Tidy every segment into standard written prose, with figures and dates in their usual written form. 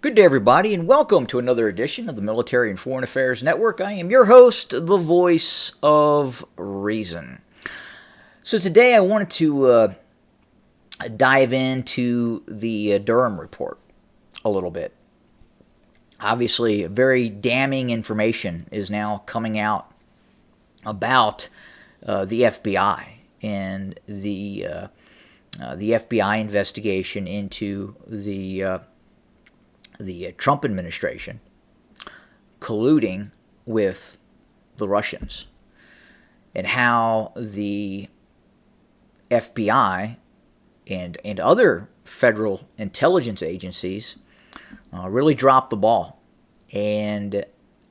Good day, everybody, and welcome to another edition of the Military and Foreign Affairs Network. I am your host, the voice of reason. So today I wanted to dive into the Durham Report a little bit. Obviously, very damning information is now coming out about the FBI and the FBI investigation into the Trump administration colluding with the Russians, and how the FBI and other federal intelligence agencies really dropped the ball and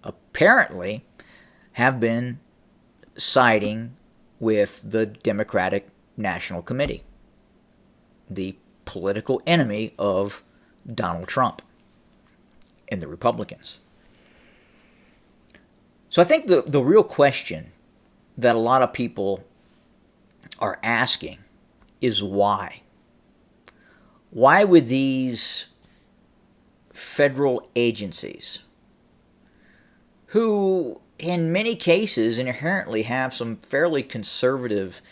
apparently have been siding with the Democratic National Committee, the political enemy of Donald Trump and the Republicans. So I think the real question that a lot of people are asking is why? Why would these federal agencies, who in many cases inherently have some fairly conservative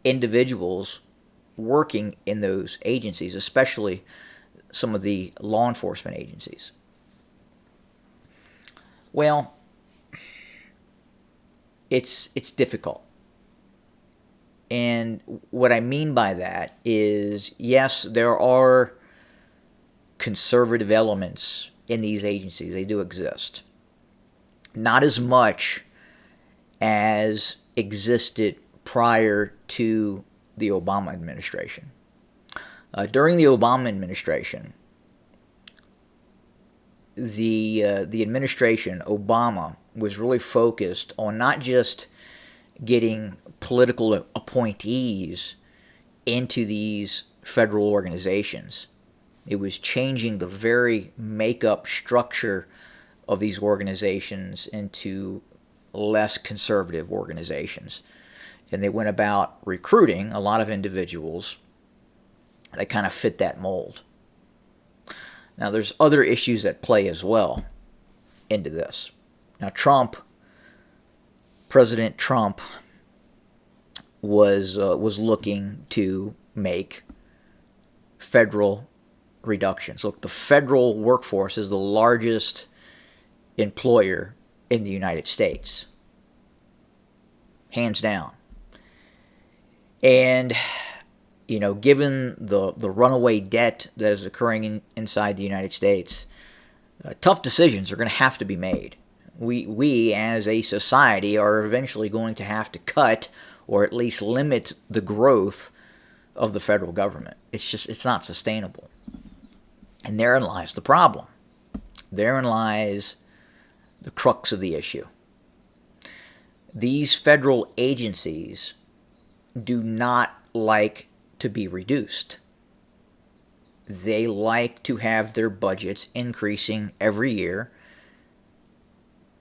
individuals working in those agencies, especially some of the law enforcement agencies, well, it's difficult. And what I mean by that is, yes, there are conservative elements in these agencies. They do exist. Not as much as existed prior to the Obama administration. During the Obama administration, the administration, Obama, was really focused on not just getting political appointees into these federal organizations. It was changing the very makeup structure of these organizations into less conservative organizations. And they went about recruiting a lot of individuals that kind of fit that mold. Now, there's other issues at play as well into this. Now, President Trump was looking to make federal reductions. Look, the federal workforce is the largest employer in the United States, hands down. And given the runaway debt that is occurring inside the United States, tough decisions are going to have to be made. We as a society are eventually going to have to cut or at least limit the growth of the federal government. It's not sustainable. And therein lies the problem. Therein lies the crux of the issue. These federal agencies do not like to be reduced. They like to have their budgets increasing every year.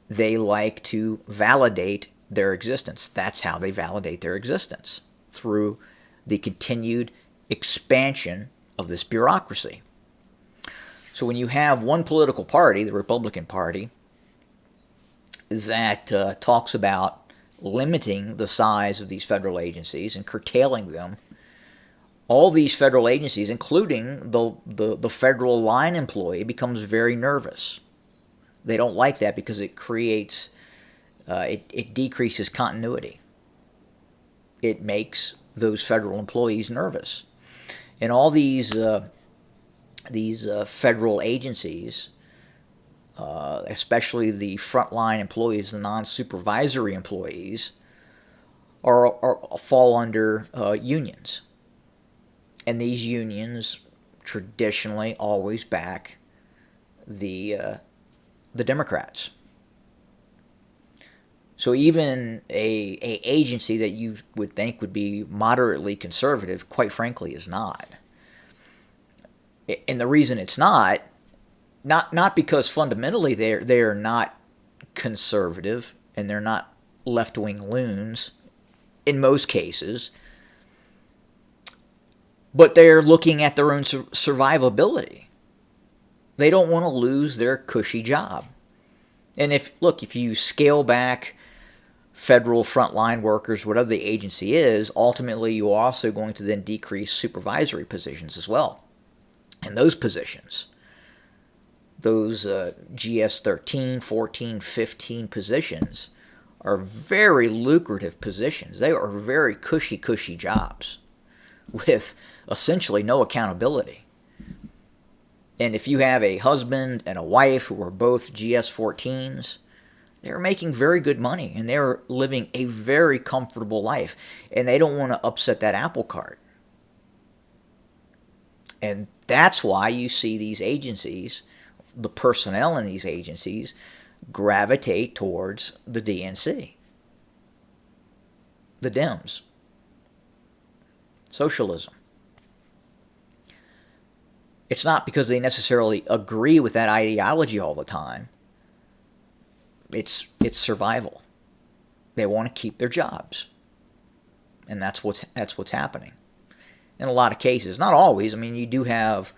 They like to validate their existence. That's how they validate their existence, through the continued expansion of this bureaucracy. So when you have one political party, the Republican Party, that talks about limiting the size of these federal agencies and curtailing them, all these federal agencies, including the federal line employee, becomes very nervous. They don't like that because it creates, it decreases continuity. It makes those federal employees nervous. And all these federal agencies, especially the frontline employees, the non-supervisory employees, fall under unions. And these unions traditionally always back the Democrats. So even a agency that you would think would be moderately conservative, quite frankly, is not. And the reason it's not because fundamentally they are not conservative and they're not left-wing loons in most cases, but they're looking at their own survivability. They don't want to lose their cushy job. And if you scale back federal frontline workers, whatever the agency is, ultimately you're also going to then decrease supervisory positions as well. And those positions, those GS 13, 14, 15 positions, are very lucrative positions. They are very cushy jobs with essentially no accountability. And if you have a husband and a wife who are both GS 14s, they're making very good money and they're living a very comfortable life. And they don't want to upset that apple cart. And that's why you see these agencies, the personnel in these agencies, gravitate towards the DNC, the Dems, socialism. It's not because they necessarily agree with that ideology all the time. It's survival. They want to keep their jobs, and that's what's happening in a lot of cases. Not always. I mean, you do have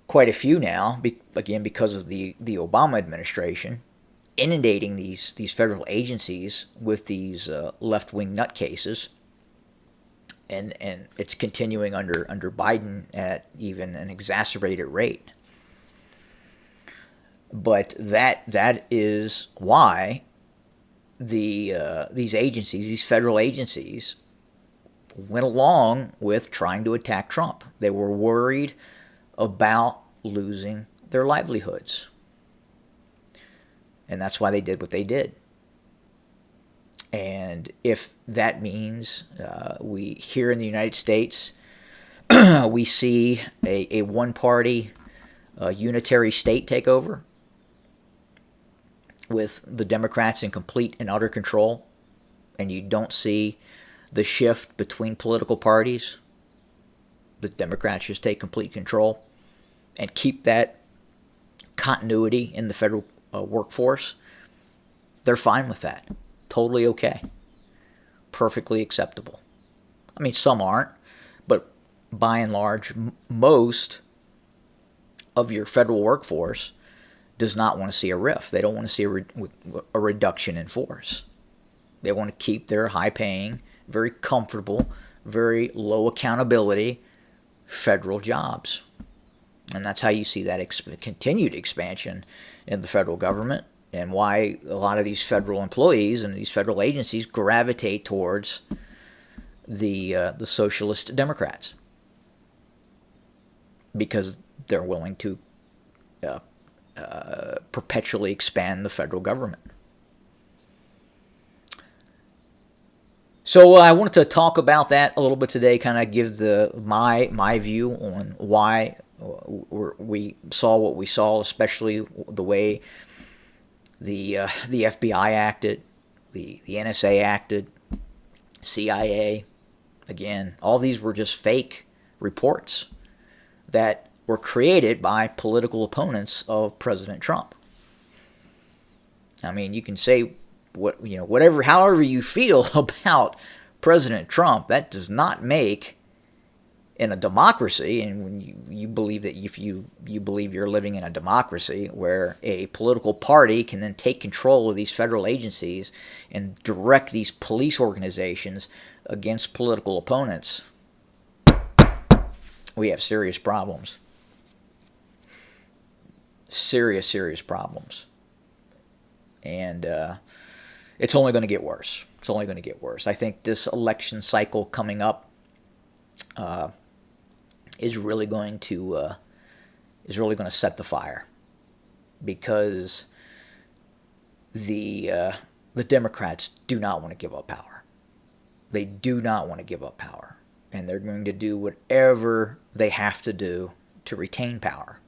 quite a few now, again because of the Obama administration inundating these federal agencies with these left-wing nutcases. And it's continuing under Biden at even an exacerbated rate. But that is why these agencies, these federal agencies, went along with trying to attack Trump. They were worried about losing their livelihoods. And that's why they did what they did. And if that means we here in the United States, we see a one-party unitary state take over with the Democrats in complete and utter control, and you don't see the shift between political parties, the Democrats just take complete control and keep that continuity in the federal workforce, they're fine with that. Totally okay. Perfectly acceptable. I mean, some aren't, but by and large, most of your federal workforce does not want to see a RIF. They don't want to see a reduction in force. They want to keep their high-paying, very comfortable, very low accountability federal jobs. And that's how you see that continued expansion in the federal government, and why a lot of these federal employees and these federal agencies gravitate towards the socialist Democrats, because they're willing to perpetually expand the federal government. So I wanted to talk about that a little bit today, kind of give my view on why we saw what we saw, especially the way the FBI acted, the NSA acted, CIA. Again, all these were just fake reports that were created by political opponents of President Trump. I mean, you can say however you feel about President Trump. That does not make, in a democracy, and when you believe that if you believe you're living in a democracy where a political party can then take control of these federal agencies and direct these police organizations against political opponents, we have serious problems. Serious problems. And it's only going to get worse. It's only going to get worse. I think this election cycle coming up is really going to set the fire, because the Democrats do not want to give up power. They do not want to give up power, and they're going to do whatever they have to do to retain power.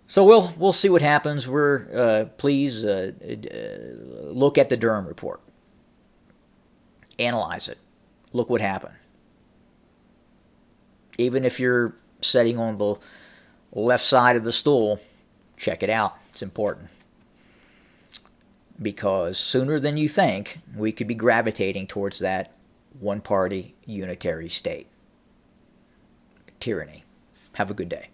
So we'll see what happens. Please look at the Durham Report, analyze it, look what happened. Even if you're sitting on the left side of the stool, check it out. It's important. Because sooner than you think, we could be gravitating towards that one-party unitary state. Tyranny. Have a good day.